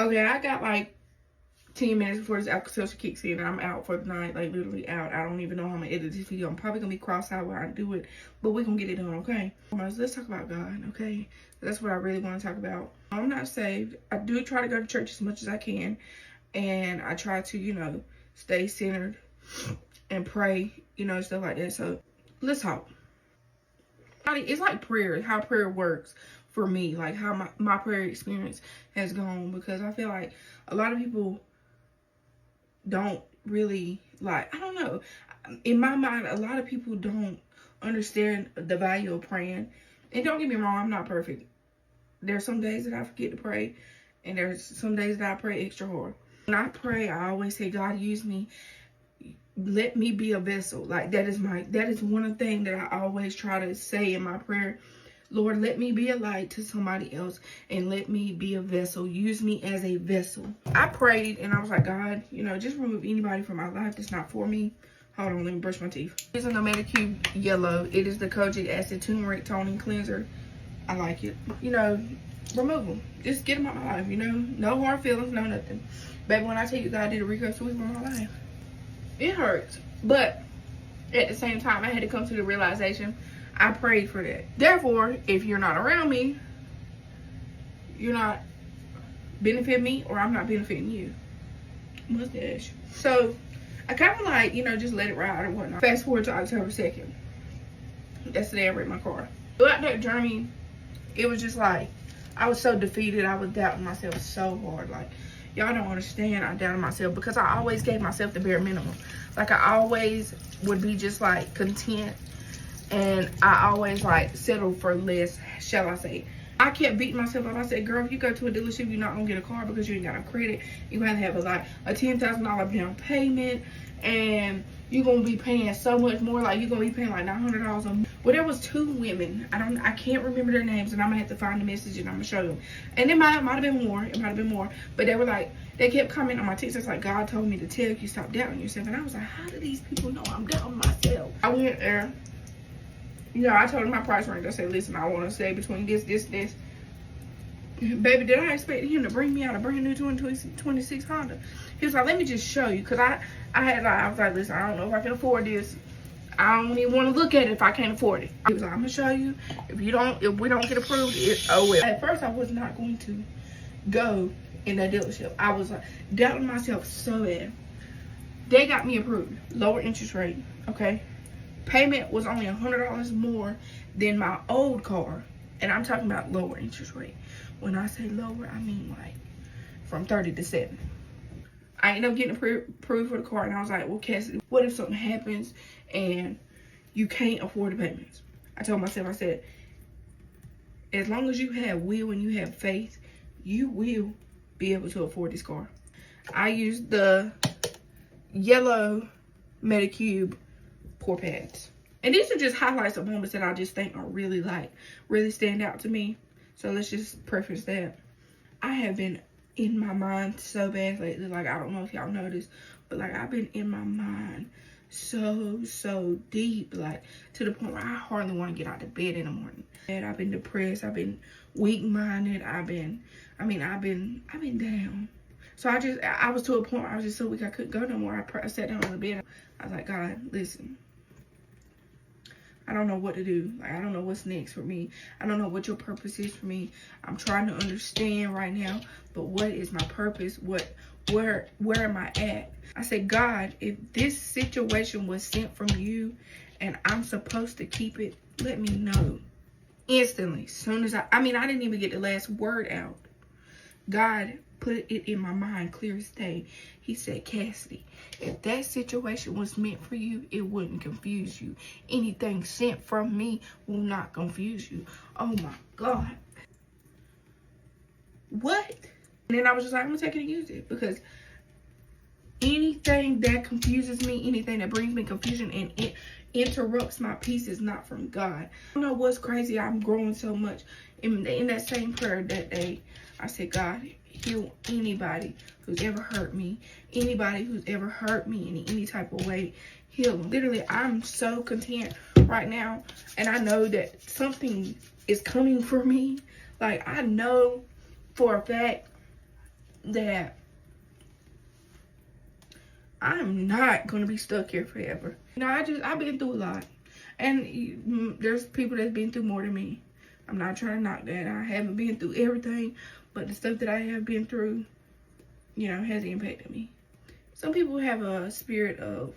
Okay, I got like 10 minutes before this Alka-Seltzer kicks in and I'm out for the night, like literally out. I don't even know how I'm gonna edit this video. I'm probably gonna be cross-eyed while I do it, but we're gonna get it done, okay? Let's talk about God, okay? That's what I really want to talk about. I'm not saved. I do try to go to church as much as I can, and I try to, you know, stay centered and pray, you know, stuff like that. So let's talk. It's like prayer, how prayer works for me, like how my prayer experience has gone, because I feel like a lot of people don't really, like, I don't know, in my mind, a lot of people don't understand the value of praying. And don't get me wrong, I'm not perfect. There's some days that I forget to pray, and there's some days that I pray extra hard. When I pray, I always say, God, use me. Let me be a vessel. Like, that is one of the things that I always try to say in my prayer. Lord, let me be a light to somebody else, and let me be a vessel. Use me as a vessel. I prayed and I was like, God, you know, just remove anybody from my life that's not for me. Hold on, let me brush my teeth. This is the Medicube Yellow. It is the kojic acid turmeric toning cleanser. I like it. You know, remove them. Just get them out of my life, you know. No hard feelings, no nothing. Baby, when I tell you God did a recurve sweep in my life, it hurts. But at the same time, I had to come to the realization, I prayed for that. Therefore, if you're not around me, you're not benefiting me, or I'm not benefiting you. Mustache. So I kind of like, you know, just let it ride or whatnot. Fast forward to October 2nd. That's the day I wrecked my car. Throughout that journey, it was just like, I was so defeated. I was doubting myself so hard. Like, y'all don't understand, I doubted myself because I always gave myself the bare minimum. Like, I always would be just like content, and I always like settled for less, shall I say. I kept beating myself up. I said, girl, if you go to a dealership, you're not gonna get a car because you ain't got no credit. You're gonna have a $10,000 down payment, and you're gonna be paying so much more. Like, you're gonna be paying like $900 a month. Well, there was 2 women. I can't remember their names, and I'm gonna have to find the message and I'm gonna show them. And it might have been more. It might have been more. But they were like, they kept commenting on my TikToks like, God told me to tell you stop doubting yourself. And I was like, how do these people know I'm doubting myself? I went there. You know, I told him my price range. I said, listen, I want to stay between this. Baby, did I expect him to bring me out a brand new 2026 Honda? He was like, let me just show you. Because I was like, listen, I don't know if I can afford this. I don't even want to look at it if I can't afford it. He was like, I'm going to show you. If we don't get approved, oh well. At first, I was not going to go in that dealership. I was like, doubting myself so bad. They got me approved. Lower interest rate, okay? Payment was only $100 more than my old car. And I'm talking about lower interest rate. When I say lower, I mean like from 30 to 7. I ended up getting approved for the car, and I was like, well, Cassie, what if something happens and you can't afford the payments? I told myself, I said, as long as you have will and you have faith, you will be able to afford this car. I used the yellow Medicube pour pads. And these are just highlights of moments that I just think are really stand out to me. So let's just preface that. I have been in my mind so bad lately. Like, I don't know if y'all noticed, but like, I've been in my mind so deep, like to the point where I hardly want to get out of bed in the morning. And I've been depressed. I've been weak-minded. I've been down. So I was to a point where I was just so weak I couldn't go no more. I sat down on the bed. I was like, God, listen. I don't know what to do. Like, I don't know what's next for me. I don't know what your purpose is for me. I'm trying to understand right now, but what is my purpose? Where am I at? I said, God, if this situation was sent from you and I'm supposed to keep it, let me know. Instantly. Soon as I didn't even get the last word out. God put it in my mind clear as day. He said, Cassidy, if that situation was meant for you, it wouldn't confuse you. Anything sent from me will not confuse you. Oh my God. What? And then I was just like, I'm gonna take it and use it, because anything that confuses me, anything that brings me confusion and it interrupts my peace is not from God. I don't know what's crazy. I'm growing so much. In that same prayer that day, I said, God, heal anybody who's ever hurt me. Anybody who's ever hurt me in any type of way, heal them. Literally, I'm so content right now. And I know that something is coming for me. Like, I know for a fact that I'm not gonna be stuck here forever. You know, I've been through a lot, and there's people that's been through more than me. I'm not trying to knock that. I haven't been through everything, but the stuff that I have been through, you know, has impacted me. Some people have a spirit of,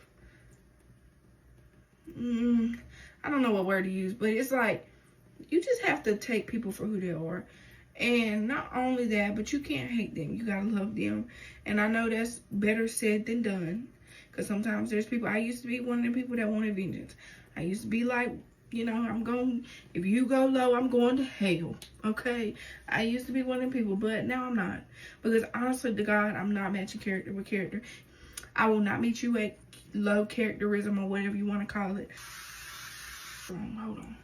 I don't know what word to use, but it's like, you just have to take people for who they are. And not only that, but you can't hate them. You gotta love them. And I know that's better said than done. Because sometimes there's people, I used to be one of the people that wanted vengeance. I used to be like, you know, if you go low, I'm going to hell. Okay? I used to be one of them people, but now I'm not. Because honestly to God, I'm not matching character with character. I will not meet you at low characterism or whatever you want to call it. Hold on.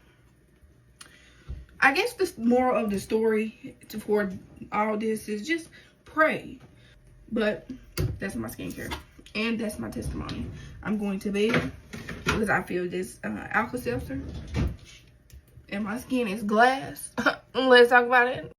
I guess the moral of the story for all this is just pray. But that's my skincare. And that's my testimony. I'm going to bed because I feel this Alka-Seltzer. And my skin is glass. Let's talk about it.